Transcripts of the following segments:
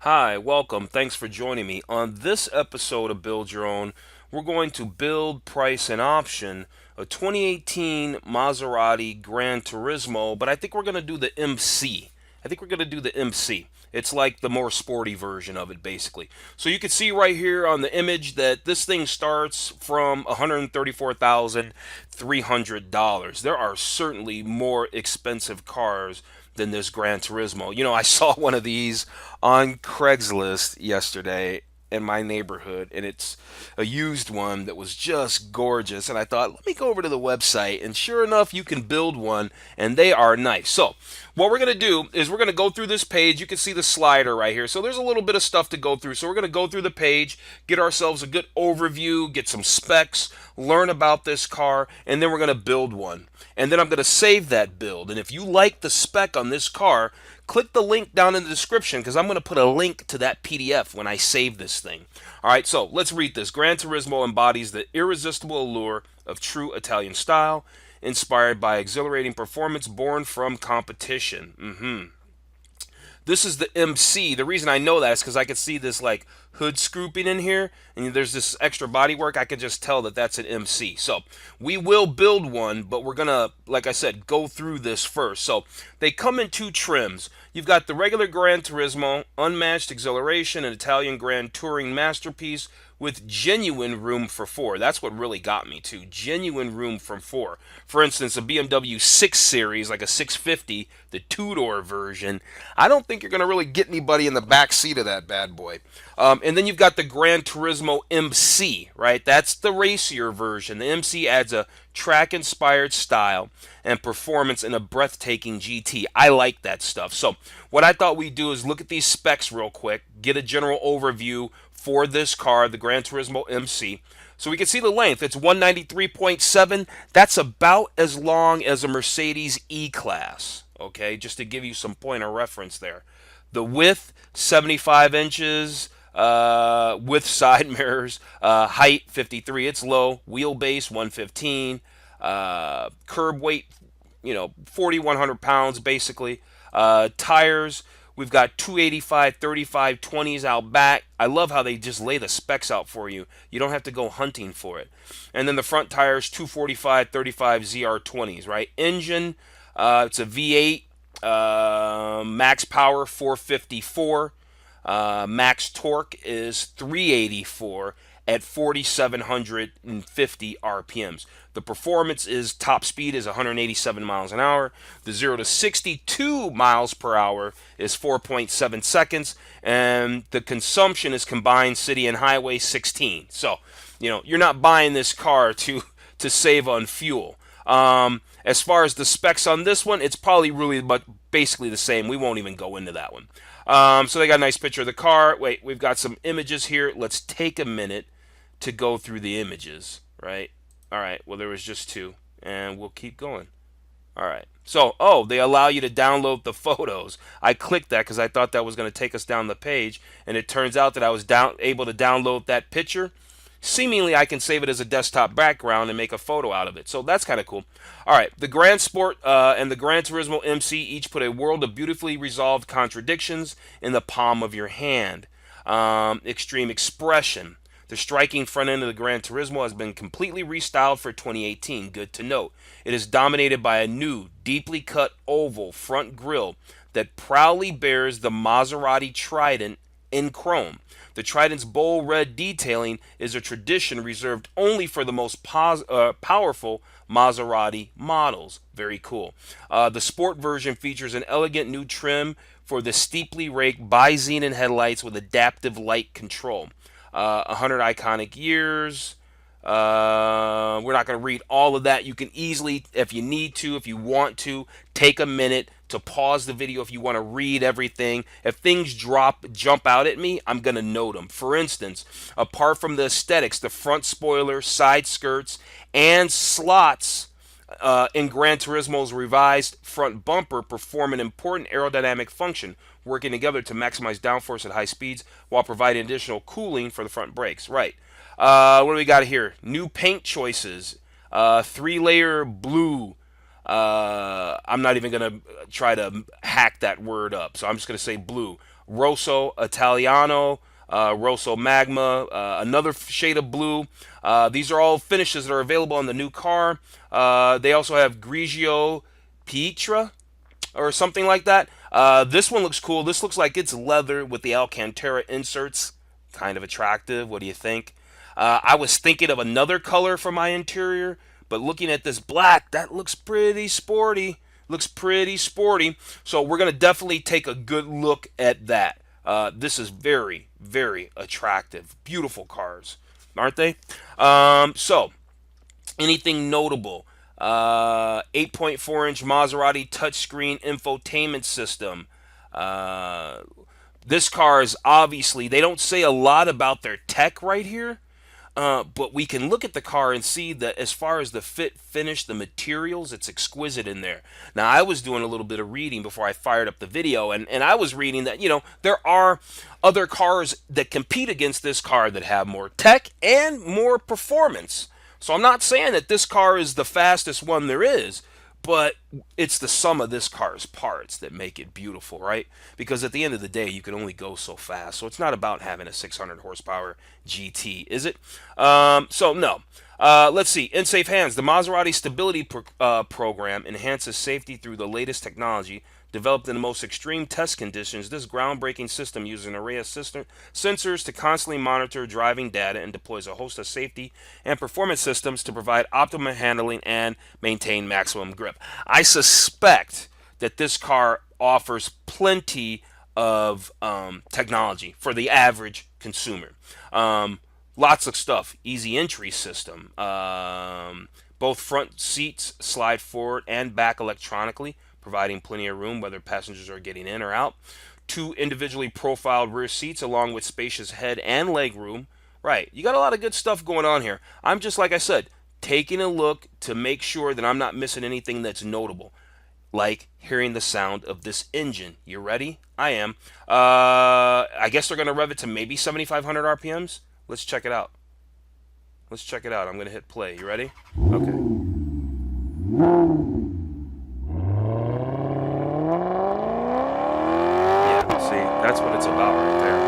Hi, welcome. Thanks for joining me. On this episode of Build Your Own, we're going to build, price, and option a 2018 Maserati GranTurismo, but I think we're going to do the MC. I think we're going to do the MC. It's like the more sporty version of it, basically. So you can see right here on the image that this thing starts from $134,300. There are certainly more expensive cars than this Gran Turismo. You know, I saw one of these on Craigslist yesterday in my neighborhood, and it's a used one that was just gorgeous. And I thought, let me go over to the website, and sure enough, you can build one, and they are nice. So what we're going to do is we're going to go through this page. You can see the slider right here. So there's a little bit of stuff to go through. So we're going to go through the page, get ourselves a good overview, get some specs, learn about this car, and then we're going to build one. And then I'm going to save that build. And if you like the spec on this car, click the link down in the description because I'm going to put a link to that PDF when I save this thing. All right, so let's read this. Gran Turismo embodies the irresistible allure of true Italian style, inspired by exhilarating performance born from competition. This is the MC. The reason I know that is because I could see this like hood scooping in here, and there's this extra bodywork. I could just tell that that's an MC. So we will build one, but we're gonna, like I said, go through this first. So they come in two trims. You've got the regular Gran Turismo, unmatched exhilaration, an Italian Grand Touring masterpiece with genuine room for four. That's what really got me too. Genuine room for four. For instance, a BMW 6 Series, like a 650, the two-door version, I don't think you're going to really get anybody in the back seat of that bad boy. And then you've got the Gran Turismo MC, right? That's the racier version. The MC adds a track-inspired style and performance in a breathtaking GT. I like that stuff. So what I thought we'd do is look at these specs real quick, get a general overview for this car, the Gran Turismo MC. So we can see the length. It's 193.7. That's about as long as a Mercedes E-Class. Okay, just to give you some point of reference there. The width, 75 inches. With side mirrors, height 53. It's low. Wheelbase 115. Curb weight, 4,100 pounds basically. Tires, we've got 285, 35, 20s out back. I love how they just lay the specs out for you. You don't have to go hunting for it. And then the front tires, 245, 35 ZR20s, right? Engine, it's a V8, max power 454. Max torque is 384 at 4,750 RPMs. The performance is top speed is 187 miles an hour. The 0 to 62 miles per hour is 4.7 seconds. And the consumption is combined city and highway 16. So, you're not buying this car to save on fuel. As far as the specs on this one, it's probably really but basically the same. We won't even go into that one. So they got a nice picture of the car. Wait, we've got some images here. Let's take a minute to go through the images, right? All right, well, there was just two, and we'll keep going. All right. So, they allow you to download the photos. I clicked that because I thought that was going to take us down the page, and it turns out that I was able to download that picture. Seemingly, I can save it as a desktop background and make a photo out of it. So that's kind of cool. All right, the Grand Sport and the Gran Turismo MC each put a world of beautifully resolved contradictions in the palm of your hand. Extreme expression. The striking front end of the Gran Turismo has been completely restyled for 2018. Good to note. It is dominated by a new, deeply cut oval front grille that proudly bears the Maserati Trident in chrome. The Trident's bold red detailing is a tradition reserved only for the most powerful Maserati models. Very cool. The sport version features an elegant new trim for the steeply raked bi-xenon headlights with adaptive light control. 100 iconic years. We're not going to read all of that. You can easily, if you need to, if you want to, take a minute to pause the video if you want to read everything. If things jump out at me, I'm going to note them. For instance, apart from the aesthetics, the front spoiler, side skirts, and slots in Gran Turismo's revised front bumper perform an important aerodynamic function, working together to maximize downforce at high speeds while providing additional cooling for the front brakes. Right. What do we got here? New paint choices. 3-layer blue. I'm not even going to try to hack that word up, so I'm just going to say blue. Rosso Italiano, Rosso Magma, another shade of blue. These are all finishes that are available on the new car. They also have Grigio Pietra or something like that. This one looks cool. This looks like it's leather with the Alcantara inserts. Kind of attractive. What do you think? I was thinking of another color for my interior, but looking at this black, that looks pretty sporty. Looks pretty sporty. So we're going to definitely take a good look at that. This is very, very attractive. Beautiful cars, aren't they? So anything notable? 8.4-inch Maserati touchscreen infotainment system. Uh, this car is obviously, they don't say a lot about their tech right here, but we can look at the car and see that as far as the fit, finish, the materials, it's exquisite in there. Now, I was doing a little bit of reading before I fired up the video, and I was reading that, there are other cars that compete against this car that have more tech and more performance. So I'm not saying that this car is the fastest one there is, but it's the sum of this car's parts that make it beautiful, right? Because at the end of the day, you can only go so fast. So it's not about having a 600 horsepower GT, is it? So no. Let's see. In safe hands, the Maserati Stability Program enhances safety through the latest technology. Developed in the most extreme test conditions, this groundbreaking system uses an array of sensors to constantly monitor driving data and deploys a host of safety and performance systems to provide optimal handling and maintain maximum grip. I suspect that this car offers plenty of technology for the average consumer. Lots of stuff. Easy entry system. Both front seats slide forward and back electronically, providing plenty of room whether passengers are getting in or out. Two individually profiled rear seats along with spacious head and leg room. Right, you got a lot of good stuff going on here. I'm just, like I said, taking a look to make sure that I'm not missing anything that's notable, like hearing the sound of this engine. You ready? I am. I guess they're going to rev it to maybe 7,500 RPMs. Let's check it out. Let's check it out. I'm going to hit play. You ready? Okay. Yeah, see, that's what it's about right there.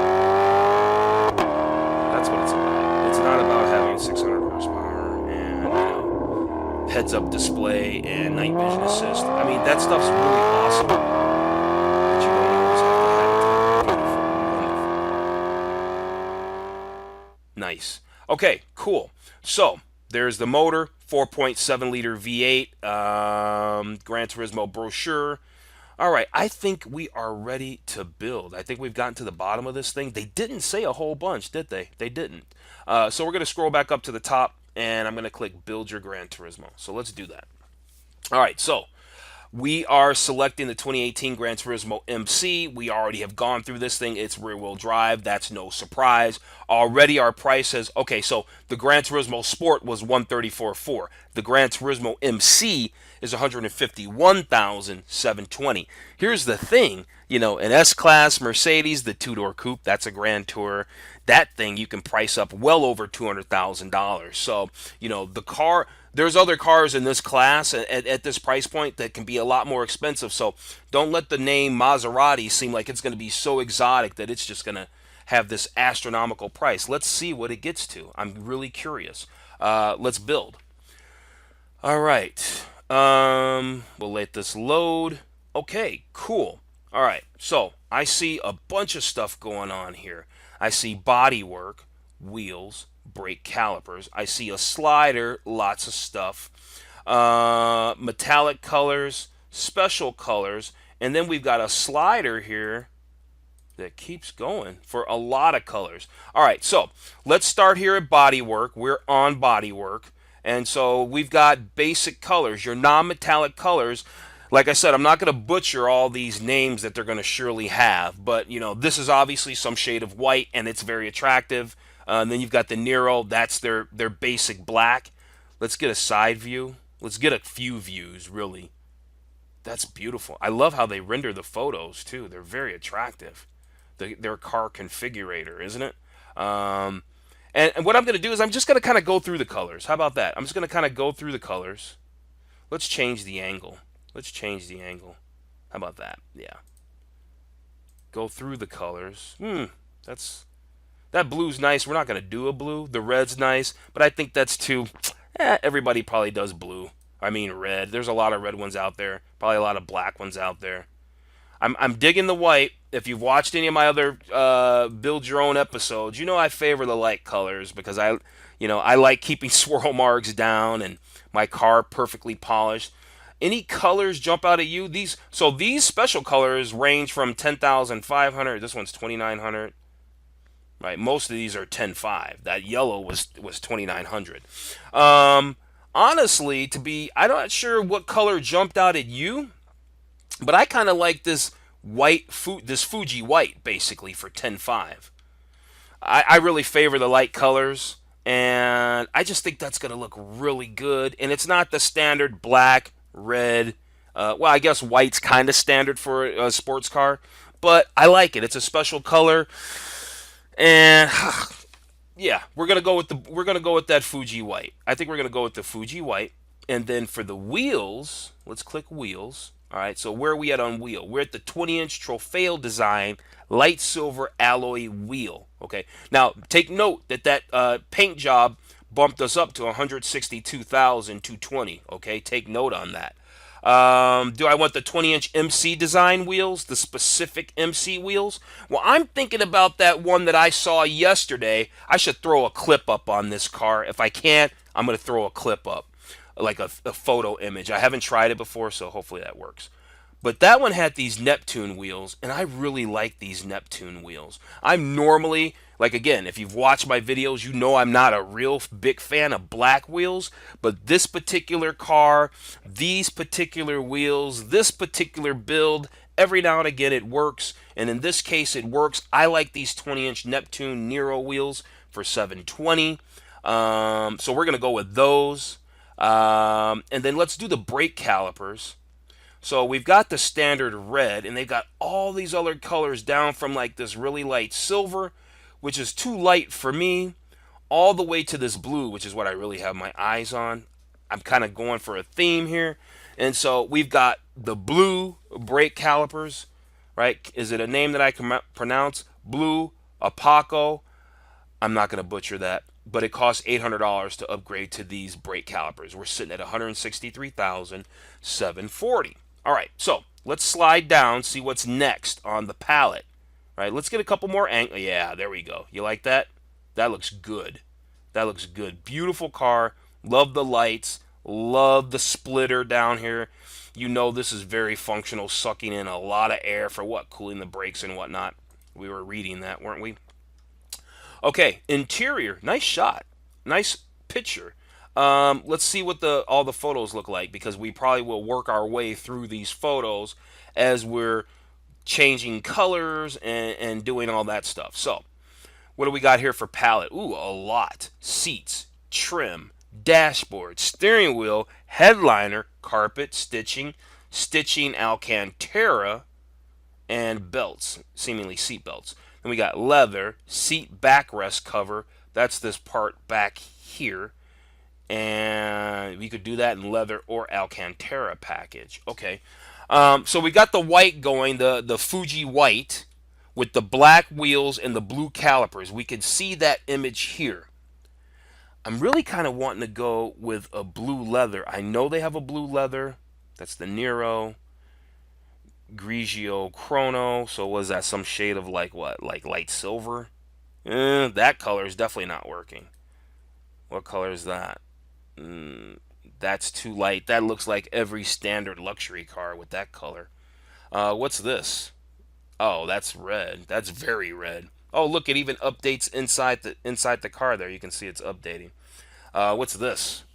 That's what it's about. It's not about having 600 horsepower and, heads-up display and night vision assist. I mean, that stuff's really awesome. But you don't always have to have it. Beautiful, wonderful. Nice. Okay, cool. So there's the motor, 4.7 liter V8, Gran Turismo brochure. All right, I think we are ready to build. I think we've gotten to the bottom of this thing. They didn't say a whole bunch, did they? They didn't. So we're going to scroll back up to the top, and I'm going to click Build Your Gran Turismo. So let's do that. All right, so we are selecting the 2018 Gran Turismo MC. We already have gone through this thing. It's rear-wheel drive. That's no surprise. Already our price has... Okay, so the Gran Turismo Sport was $134,400. The Gran Turismo MC is $151,720. Here's the thing. An S-Class Mercedes, the two-door coupe, that's a Grand Tour. That thing you can price up well over $200,000. So, the car... There's other cars in this class at this price point that can be a lot more expensive. So don't let the name Maserati seem like it's going to be so exotic that it's just going to have this astronomical price. Let's see what it gets to. I'm really curious. Let's build. All right. We'll let this load. Okay, cool. All right. So I see a bunch of stuff going on here. I see bodywork, wheels, brake calipers. I see a slider, lots of stuff, metallic colors, special colors, and then we've got a slider here that keeps going for a lot of colors. All right, so let's start here at bodywork. We're on bodywork, and so we've got basic colors, your non-metallic colors. Like I said, I'm not going to butcher all these names that they're going to surely have, but this is obviously some shade of white, and it's very attractive. And then you've got the Nero. That's their basic black. Let's get a side view. Let's get a few views, really. That's beautiful. I love how they render the photos, too. They're very attractive. Their car configurator, isn't it? And what I'm going to do is I'm just going to kind of go through the colors. How about that? I'm just going to kind of go through the colors. Let's change the angle. Let's change the angle. How about that? Yeah. go through the colors. That's that blue's nice. We're not gonna do a blue. The red's nice, but I think that's too. Everybody probably does blue. I mean red. There's a lot of red ones out there. Probably a lot of black ones out there. I'm digging the white. If you've watched any of my other build your own episodes, you know I favor the light colors because I like keeping swirl marks down and my car perfectly polished. Any colors jump out at you? These special colors range from 10,500. This one's 2,900. Right, most of these are 10.5. That yellow was 2,900. Honestly, I'm not sure what color jumped out at you, but I kind of like this this Fuji white, basically, for 10.5. I really favor the light colors, and I just think that's going to look really good. And it's not the standard black, red. Well, I guess white's kind of standard for a sports car, but I like it. It's a special color, and yeah, we're gonna go with that Fuji white. I think we're gonna go with the Fuji white, and then for the wheels, let's click wheels. All right, so where are we at on wheel? We're at the 20-inch Trofeo design light silver alloy wheel. Okay, now take note that paint job bumped us up to 162,220. Okay, take note on that. Do I want the 20-inch MC design wheels, the specific MC wheels? Well, I'm thinking about that one that I saw yesterday. I should throw a clip up on this car. If I can't, I'm going to throw a clip up, like a photo image. I haven't tried it before, so hopefully that works. But that one had these Neptune wheels, and I really like these Neptune wheels. I'm normally, like again, if you've watched my videos, you know I'm not a real big fan of black wheels, but this particular car, these particular wheels, this particular build, every now and again it works, and in this case it works. I like these 20-inch Neptune Nero wheels for 720. So we're going to go with those. And then let's do the brake calipers. So we've got the standard red, and they've got all these other colors down from like this really light silver, which is too light for me, all the way to this blue, which is what I really have my eyes on. I'm kind of going for a theme here. And so we've got the blue brake calipers, right? Is it a name that I can pronounce? Blue Apaco. I'm not going to butcher that, but it costs $800 to upgrade to these brake calipers. We're sitting at $163,740. All right, so let's slide down, see what's next on the palette. All right, let's get a couple more angles. Yeah, there we go. You like that? That looks good. That looks good. Beautiful car. Love the lights. Love the splitter down here. You know this is very functional, sucking in a lot of air for what? Cooling the brakes and whatnot. We were reading that, weren't we? Okay, interior. Nice shot. Nice picture. Let's see what all the photos look like, because we probably will work our way through these photos as we're changing colors and doing all that stuff. So, what do we got here for palette? Ooh, a lot. Seats, trim, dashboard, steering wheel, headliner, carpet, stitching Alcantara, and belts, seemingly seat belts. Then we got leather, seat backrest cover. That's this part back here. And we could do that in leather or Alcantara package. Okay. So we got the white going, the Fuji white with the black wheels and the blue calipers. We can see that image here. I'm really kind of wanting to go with a blue leather. I know they have a blue leather. That's the Nero. Grigio Chrono. So was that some shade of like what? Like light silver? That color is definitely not working. What color is that? That's too light. That looks like every standard luxury car with that color. What's this? Oh, that's red. That's very red. Oh, look, it even updates inside the car there. You can see it's updating. What's this?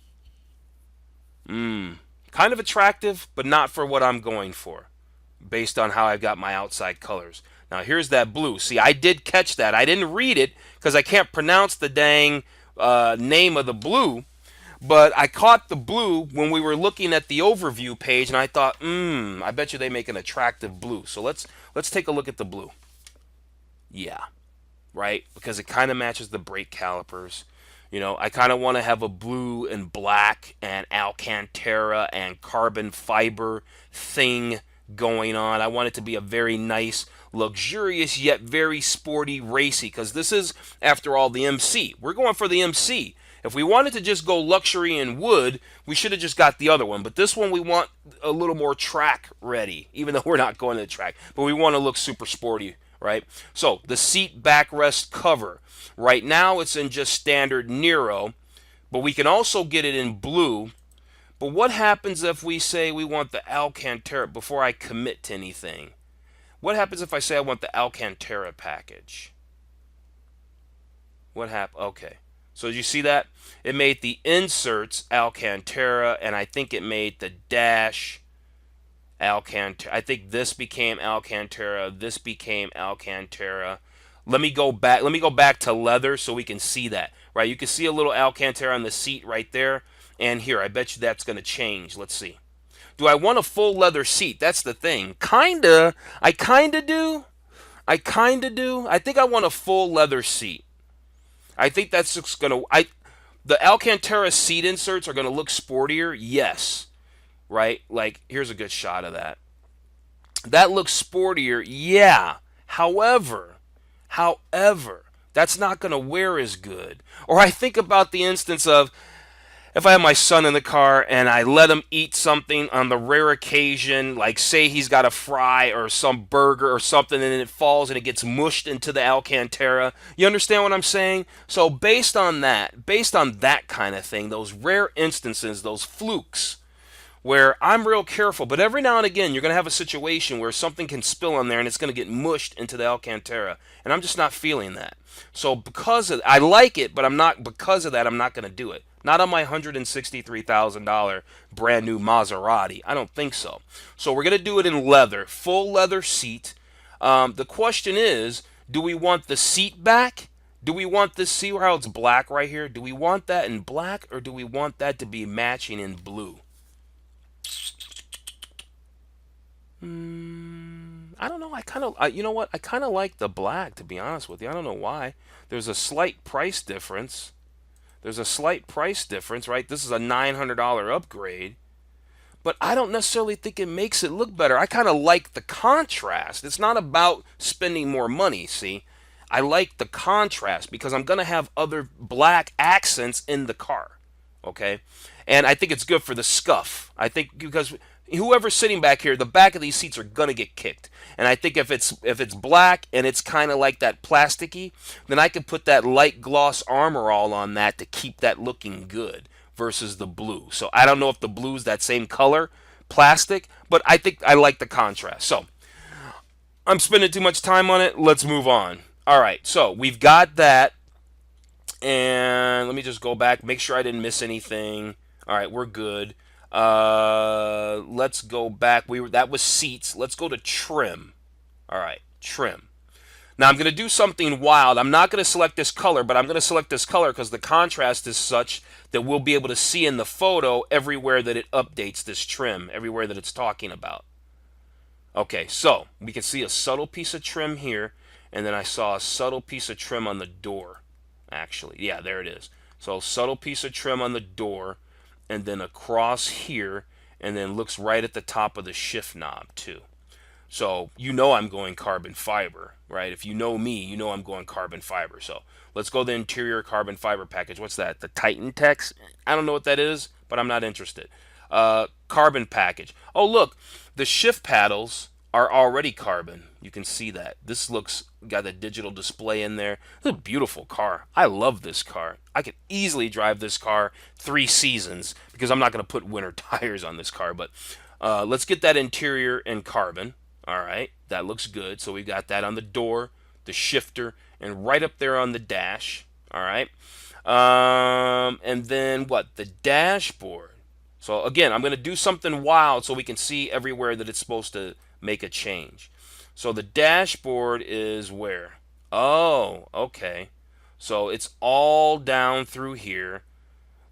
Kind of attractive, but not for what I'm going for, based on how I've got my outside colors. Now, here's that blue. See, I did catch that. I didn't read it because I can't pronounce the dang name of the blue. But I caught the blue when we were looking at the overview page, and I thought, I bet you they make an attractive blue. So let's take a look at the blue. Yeah, right? Because it kind of matches the brake calipers. You know, I kind of want to have a blue and black and Alcantara and carbon fiber thing going on. I want it to be a very nice, luxurious, yet very sporty, racy, because this is, after all, the MC. We're going for the MC. If we wanted to just go luxury and wood, we should have just got the other one. But this one, we want a little more track ready, even though we're not going to the track. But we want to look super sporty, right? So the seat backrest cover. Right now, it's in just standard Nero, but we can also get it in blue. But what happens if we say we want the Alcantara before I commit to anything? What happens if I say I want the Alcantara package? What happened? Okay. So did you see that? It made the inserts Alcantara, and I think it made the dash Alcantara. I think this became Alcantara. This became Alcantara. Let me go back. Let me go back to leather so we can see that. Right? You can see a little Alcantara on the seat right there. And here, I bet you that's going to change. Let's see. Do I want a full leather seat? That's the thing. Kinda. I kinda do. I kinda do. I think I want a full leather seat. I think that's just gonna. The Alcantara seat inserts are gonna look sportier. Yes, right. Like here's a good shot of that. That looks sportier. Yeah. However, that's not gonna wear as good. Or I think about the instance of if I have my son in the car and I let him eat something on the rare occasion, like say he's got a fry or some burger or something, and it falls and it gets mushed into the Alcantara. You understand what I'm saying? So based on that kind of thing, those rare instances, those flukes, where I'm real careful, but every now and again you're going to have a situation where something can spill on there and it's going to get mushed into the Alcantara, and I'm just not feeling that. So because of I like it, but I'm not because of that I'm not going to do it. Not on my $163,000 brand new Maserati. I don't think so. So we're going to do it in leather, full leather seat. The question is, do we want the seat back? Do we want this, see how it's black right here? Do we want that in black or do we want that to be matching in blue? I don't know. You know what? I kind of like the black, to be honest with you. I don't know why. There's a slight price difference. Right? This is a $900 upgrade. But I don't necessarily think it makes it look better. I kind of like the contrast. It's not about spending more money, see? I like the contrast because I'm going to have other black accents in the car. Okay? And I think it's good for the scuff. I think because whoever's sitting back here, the back of these seats are gonna get kicked. And I think if it's black and it's kind of like that plasticky, then I could put that light gloss armor all on that to keep that looking good versus the blue. So I don't know if the blue's that same color, plastic, but I think I like the contrast. So I'm spending too much time on it. Let's move on. All right, so we've got that. And let me just go back, make sure I didn't miss anything. All right, we're good. Let's go back. That was seats. Let's go to trim. All right, trim. Now I'm going to do something wild. I'm not going to select this color, but I'm going to select this color because the contrast is such that we'll be able to see in the photo everywhere that it updates this trim, everywhere that it's talking about. Okay, so we can see a subtle piece of trim here, and then I saw a subtle piece of trim on the door. Actually, yeah, there it is. So subtle piece of trim on the door, and then across here, and then looks right at the top of the shift knob too. So you know I'm going carbon fiber, right? If you know me, you know I'm going carbon fiber. So let's go to the interior carbon fiber package. What's that? The Titan Tex? I don't know what that is, but I'm not interested. Carbon package. Oh, look, the shift paddles are already carbon. You can see that. This looks, got a digital display in there. It's a beautiful car. I love this car. I could easily drive this car 3 seasons because I'm not going to put winter tires on this car. But let's get that interior in carbon. All right, that looks good. So we've got that on the door, the shifter, and right up there on the dash. All right. And then what? The dashboard. So again, I'm going to do something wild so we can see everywhere that it's supposed to make a change. So the dashboard is where? Oh, okay. So it's all down through here,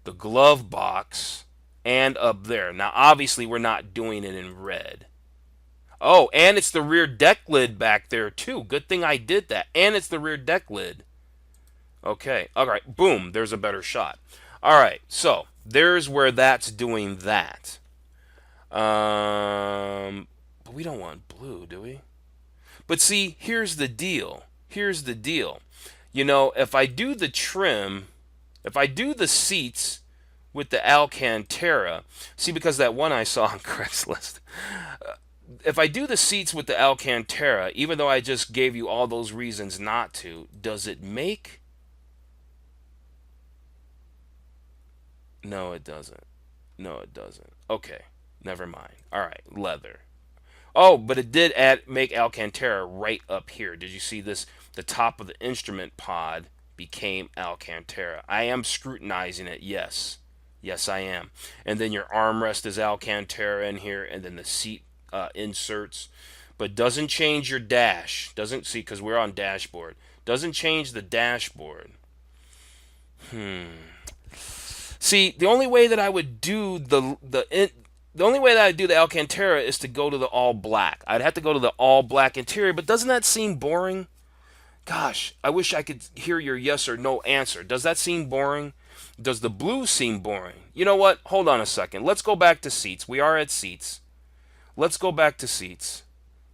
the glove box, and up there. Now, obviously, we're not doing it in red. Oh, and it's the rear deck lid back there, too. Good thing I did that. And it's the rear deck lid. Okay. All right. Boom. There's a better shot. All right. So there's where that's doing that. But we don't want blue, do we? But see, here's the deal. Here's the deal. You know, if I do the trim, if I do the seats with the Alcantara, see, because that one I saw on Craigslist, if I do the seats with the Alcantara, even though I just gave you all those reasons not to, does it make? No, it doesn't. No, it doesn't. Okay, never mind. All right, leather. Oh, but it did add make Alcantara right up here. Did you see this? The top of the instrument pod became Alcantara. I am scrutinizing it. Yes, yes, I am. And then your armrest is Alcantara in here, and then the seat inserts, but doesn't change your dash. Doesn't see because we're on dashboard. Doesn't change the dashboard. See, the only way that I would do the only way that I do the Alcantara is to go to the all black. I'd have to go to the all black interior, but doesn't that seem boring? Gosh, I wish I could hear your yes or no answer. Does that seem boring? Does the blue seem boring? You know what? Hold on a second. Let's go back to seats. We are at seats. Let's go back to seats.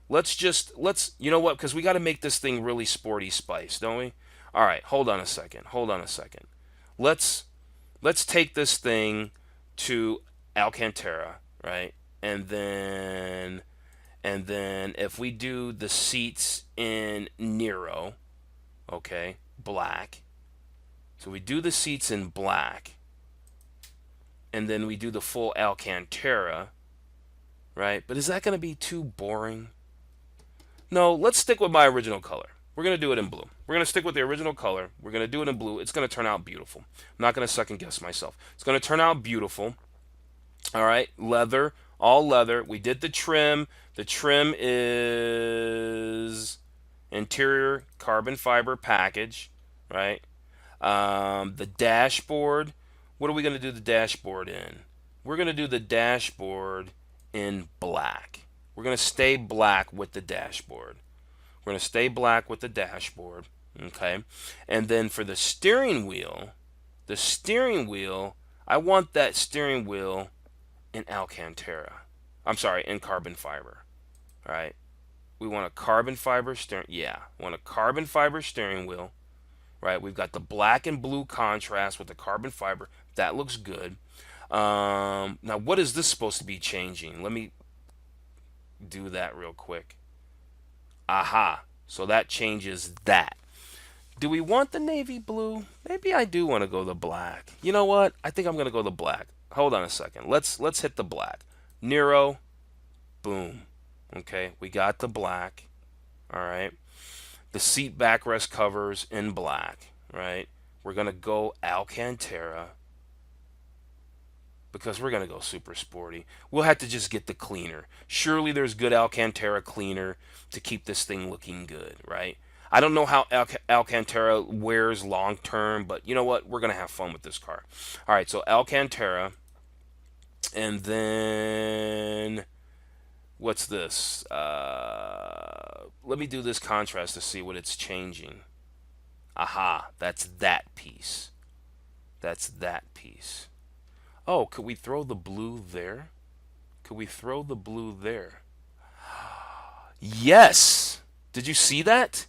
You know what? Because we got to make this thing really sporty spice, don't we? All right, hold on a second. Hold on a second. Let's let's take this thing to Alcantara, right? And then if we do the seats in Nero, okay, black. So we do the seats in black, and then we do the full Alcantara, right? But is that going to be too boring? No, let's stick with my original color. We're going to do it in blue. We're going to stick with the original color. We're going to do it in blue. It's going to turn out beautiful. I'm not going to second guess myself. It's going to turn out beautiful. All right, leather, all leather. We did the trim. The trim is interior carbon fiber package, right? The dashboard. What are we going to do the dashboard in? We're going to do the dashboard in black. We're going to stay black with the dashboard. We're going to stay black with the dashboard, okay? And then for the steering wheel, I want that steering wheel in Alcantara. I'm sorry, in carbon fiber. All right. We want a carbon fiber steering. Yeah, want a carbon fiber steering wheel. Right. We've got the black and blue contrast with the carbon fiber. That looks good. Now, what is this supposed to be changing? Let me do that real quick. Aha. So that changes that. Do we want the navy blue? Maybe I do want to go the black. You know what? I think I'm going to go the black. Hold on a second. Let's hit the black. Nero, boom. Okay, we got the black. All right. The seat backrest covers in black, right? We're going to go Alcantara because we're going to go super sporty. We'll have to just get the cleaner. Surely there's good Alcantara cleaner to keep this thing looking good, right? I don't know how Alcantara wears long term, but you know what? We're going to have fun with this car. All right, so Alcantara. And then what's this? Let me do this contrast to see what it's changing. Aha, that's that piece. That's that piece. Oh, could we throw the blue there? Could we throw the blue there? Yes! Did you see that?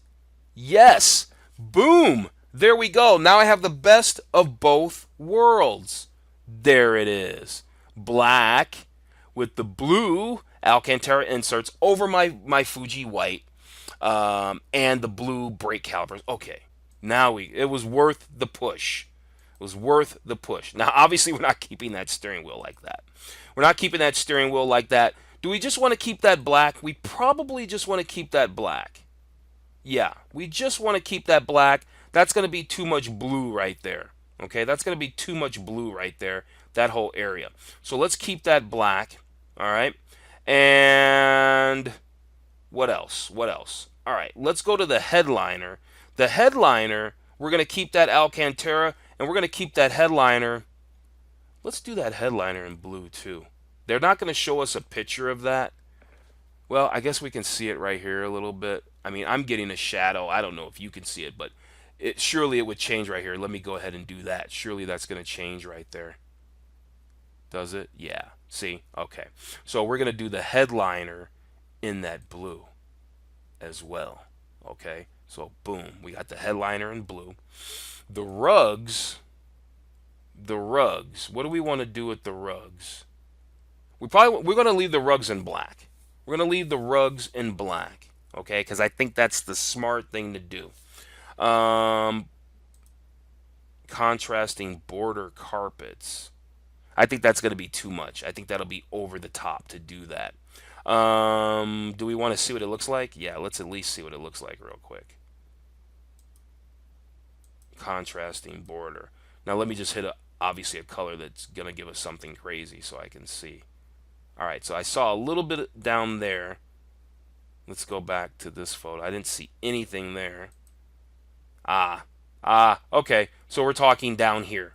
Yes! Boom! There we go. Now I have the best of both worlds. There it is. Black with the blue Alcantara inserts over my Fuji white and the blue brake calipers. Okay, now it was worth the push. It was worth the push. Now, obviously, we're not keeping that steering wheel like that. We're not keeping that steering wheel like that. Do we just want to keep that black? We probably just want to keep that black. Yeah, we just want to keep that black. That's going to be too much blue right there. Okay, that's going to be too much blue right there, that whole area. So let's keep that black, all right? And what else? What else? All right, let's go to the headliner. The headliner, we're going to keep that Alcantara, and we're going to keep that headliner. Let's do that headliner in blue, too. They're not going to show us a picture of that. Well, I guess we can see it right here a little bit. I mean, I'm getting a shadow. I don't know if you can see it, but surely it would change right here. Let me go ahead and do that. Surely that's going to change right there. Does it? Yeah. See? Okay. So we're going to do the headliner in that blue as well. Okay, so boom, we got the headliner in blue. The rugs, what do we want to do with the rugs? We're going to leave the rugs in black. We're going to leave the rugs in black, okay? Because I think that's the smart thing to do. Um, Contrasting border carpets. I think that's going to be too much. I think that'll be over the top to do that. Do we want to see what it looks like? Yeah, let's at least see what it looks like real quick. Contrasting border. Now let me just hit obviously a color that's going to give us something crazy so I can see. All right, so I saw a little bit down there. Let's go back to this photo. I didn't see anything there. Okay. So we're talking down here.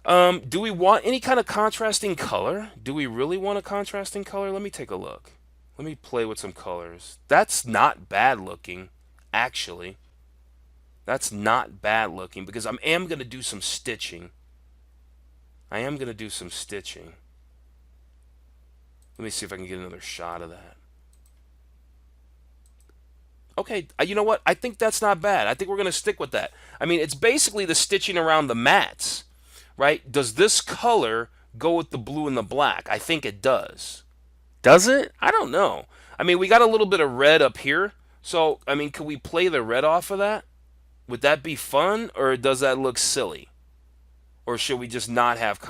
Do we want any kind of contrasting color? Do we really want a contrasting color? Let me take a look. Let me play with some colors. That's not bad looking, actually. That's not bad looking because I am going to do some stitching. Let me see if I can get another shot of that. Okay, you know what? I think that's not bad. I think we're going to stick with that. I mean, it's basically the stitching around the mats, right? Does this color go with the blue and the black? I think it does. Does it? I don't know. I mean, we got a little bit of red up here. So, I mean, could we play the red off of that? Would that be fun, or does that look silly? Or should we just not have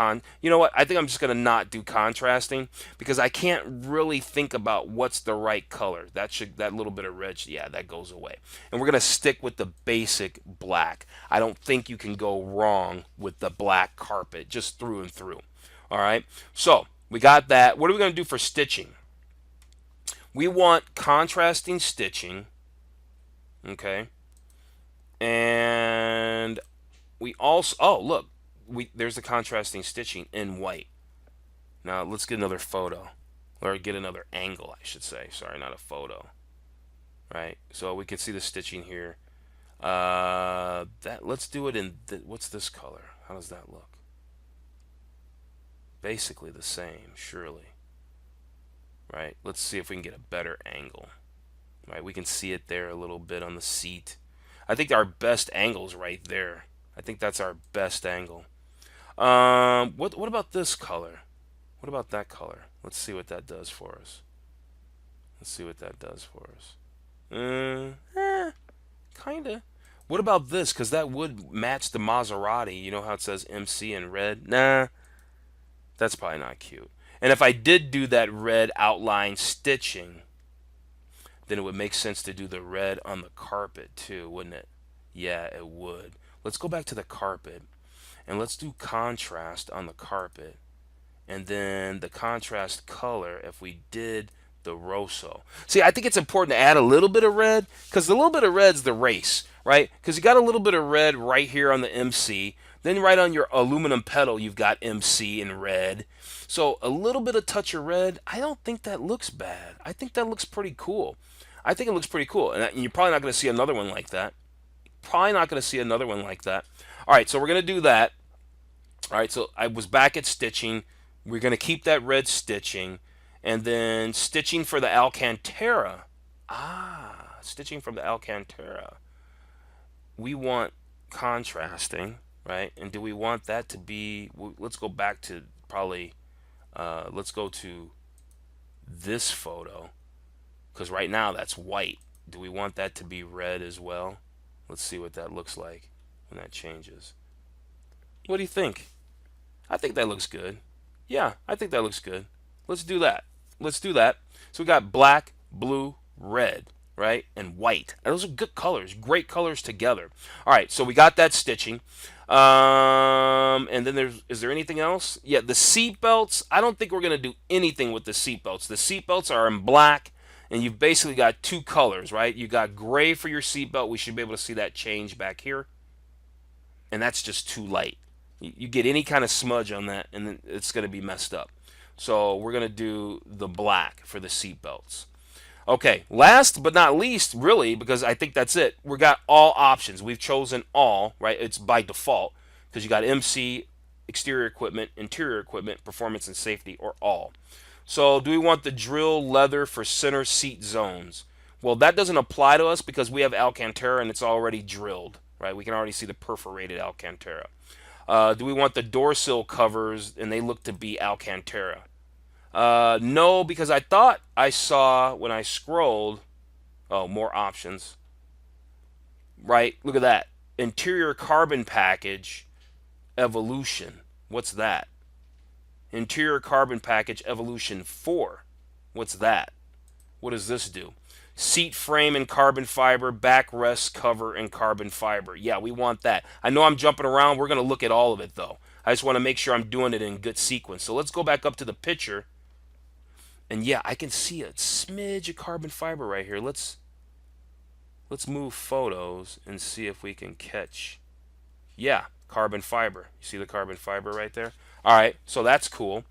You know what? I think I'm just going to not do contrasting because I can't really think about what's the right color. That little bit of red, yeah, that goes away. And we're going to stick with the basic black. I don't think you can go wrong with the black carpet just through and through. All right? So, we got that. What are we going to do for stitching? We want contrasting stitching. Okay? And we also, oh, look. There's the contrasting stitching in white. Now let's get another photo, or get another angle, I should say. Sorry, not a photo. Right. So we can see the stitching here. Let's do it in what's this color? How does that look? Basically the same, surely. Right. Let's see if we can get a better angle. Right. We can see it there a little bit on the seat. I think our best angle's right there. I think that's our best angle. What about this color? What about that color? Let's see what that does for us. Kinda. What about this? Because that would match the Maserati. You know how it says MC in red? Nah, that's probably not cute. And if I did do that red outline stitching, then it would make sense to do the red on the carpet too, wouldn't it? Yeah, it would. Let's go back to the carpet. And let's do contrast on the carpet. And then the contrast color, if we did the Rosso. See, I think it's important to add a little bit of red, because the little bit of red's the race, right? Because you got a little bit of red right here on the MC. Then right on your aluminum pedal, you've got MC in red. So a little bit of touch of red, I don't think that looks bad. I think that looks pretty cool. I think it looks pretty cool. And you're probably not going to see another one like that. All right, so we're going to do that. All right, so I was back at stitching. We're going to keep that red stitching. And then stitching for the Alcantara. Stitching from the Alcantara. We want contrasting, right? And do we want that to be... Let's go back to probably... let's go to this photo. Because right now that's white. Do we want that to be red as well? Let's see what that looks like when that changes. What do you think? I think that looks good. Yeah, I think that looks good. Let's do that. So we got black, blue, red, right? And white. And those are good colors. Great colors together. All right, so we got that stitching. And then is there anything else? Yeah, the seat belts. I don't think we're going to do anything with the seat belts. The seat belts are in black. And you've basically got two colors, right? You got gray for your seatbelt. We should be able to see that change back here. And that's just too light. You get any kind of smudge on that, and it's going to be messed up. So we're going to do the black for the seatbelts. Okay, last but not least, really, because I think that's it. We got all options. We've chosen all, right? It's by default, because you got MC, exterior equipment, interior equipment, performance and safety, or all. So do we want the drill leather for center seat zones? Well, that doesn't apply to us because we have Alcantara and it's already drilled, right? We can already see the perforated Alcantara. Do we want the door sill covers and they look to be Alcantara? No, because I thought I saw when I scrolled, oh, more options, right? Look at that. Interior carbon package evolution. What's that? Interior carbon package evolution 4. What's that? What does this do? Seat frame in carbon fiber, backrest cover in carbon fiber. Yeah, we want that. I know I'm jumping around. We're going to look at all of it, though. I just want to make sure I'm doing it in good sequence. So let's go back up to the picture. And yeah, I can see a smidge of carbon fiber right here. Let's move photos and see if we can catch. Yeah, carbon fiber. You see the carbon fiber right there? All right, so that's cool.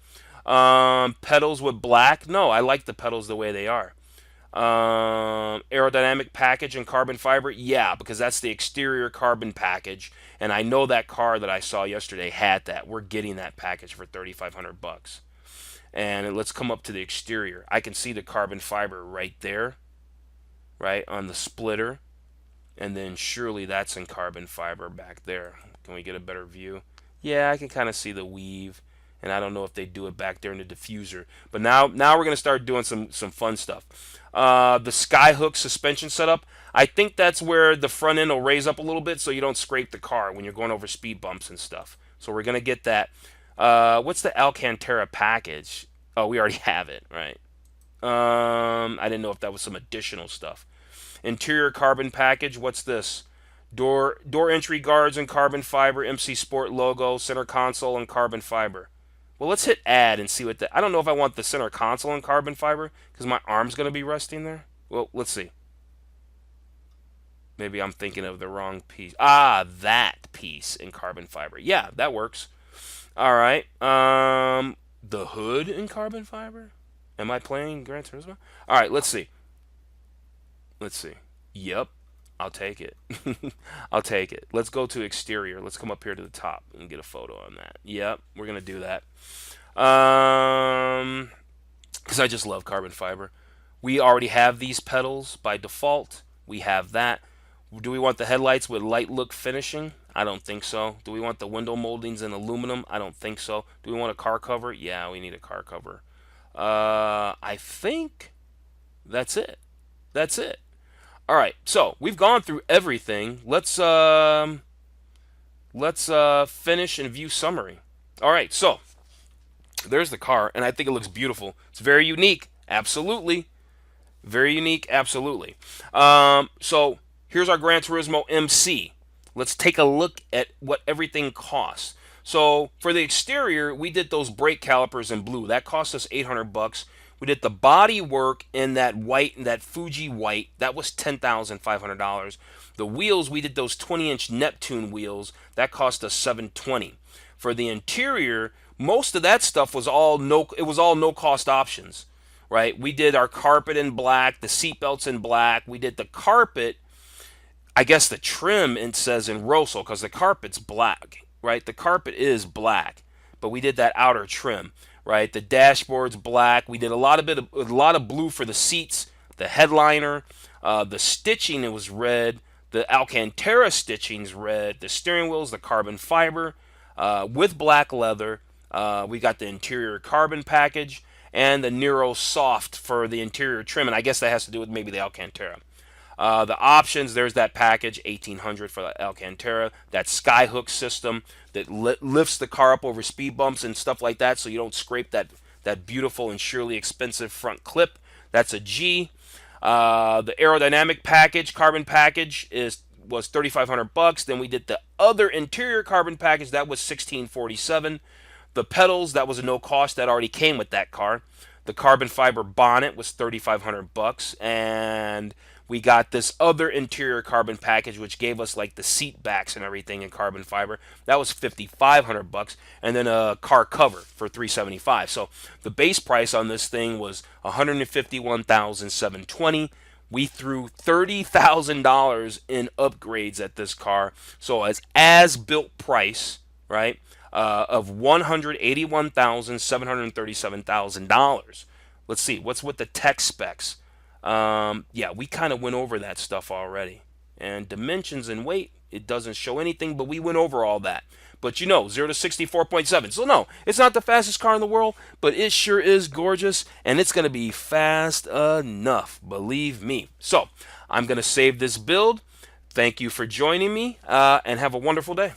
Pedals with black. No, I like the pedals the way they are. Aerodynamic package and carbon fiber. Yeah, because that's the exterior carbon package, and I know that car that I saw yesterday had that. We're getting that package for $3,500. And let's come up to the exterior. I can see the carbon fiber right there, right on the splitter, and then surely that's in carbon fiber back there. Can we get a better view? Yeah, I can kind of see the weave, and I don't know if they do it back there in the diffuser. But now we're gonna start doing some fun stuff. The Skyhook suspension setup. I think that's where the front end will raise up a little bit so you don't scrape the car when you're going over speed bumps and stuff. So we're gonna get that. What's the Alcantara package? Oh, we already have it, right? I didn't know if that was some additional stuff. Interior carbon package. What's this? Door entry guards in carbon fiber. MC Sport logo. Center console in carbon fiber. Well, let's hit add and see what that. I don't know if I want the center console in carbon fiber because my arm's gonna be resting there. Well, let's see. Maybe I'm thinking of the wrong piece. Ah, that piece in carbon fiber. Yeah, that works. All right. The hood in carbon fiber. Am I playing Gran Turismo? All right. Let's see. Let's see. Yep. I'll take it. I'll take it. Let's go to exterior. Let's come up here to the top and get a photo on that. Yep. We're gonna do that. Because I just love carbon fiber. We already have these pedals by default. We have that. Do we want the headlights with light look finishing? I don't think so. Do we want the window moldings in aluminum? I don't think so. Do we want a car cover? Yeah, we need a car cover. I think that's it. That's it. All right. So we've gone through everything. Let's finish and view summary. All right. So there's the car, and I think it looks beautiful. It's very unique. Absolutely. Very unique. Absolutely. So here's our Gran Turismo MC. Let's take a look at what everything costs. So for the exterior, we did those brake calipers in blue. That cost us $800. We did the body work in that white, in that Fuji white. That was $10,500. The wheels, we did those 20-inch Neptune wheels. That cost us $720. For the interior, most of that stuff was all no cost options, right? We did our carpet in black, the seat belts in black. We did the carpet. I guess the trim, it says in Rosso, because the carpet's black, right? The carpet is black, but we did that outer trim, right? The dashboard's black. We did a lot of blue for the seats, the headliner, the stitching, it was red. The Alcantara stitching's red. The steering wheel's the carbon fiber with black leather. We got the interior carbon package and the Nero soft for the interior trim, and I guess that has to do with maybe the Alcantara. The options, there's that package, $1,800 for the Alcantara. That Skyhook system that lifts the car up over speed bumps and stuff like that so you don't scrape that beautiful and surely expensive front clip. That's a G. The aerodynamic package, carbon package, was $3,500. Then we did the other interior carbon package. That was $1,647. The pedals, that was a no cost. That already came with that car. The carbon fiber bonnet was $3,500. And we got this other interior carbon package, which gave us like the seat backs and everything in carbon fiber. That was $5,500, and then a car cover for $375. So the base price on this thing was $151,720. We threw $30,000 in upgrades at this car. So as built price, right? of $181,737,000. Let's see, what's with the tech specs? Yeah, we kind of went over that stuff already. And dimensions and weight, it doesn't show anything, but we went over all that. But 0 to 64.7. So no, it's not the fastest car in the world, but it sure is gorgeous, and it's going to be fast enough, believe me. So I'm going to save this build. Thank you for joining me, and have a wonderful day.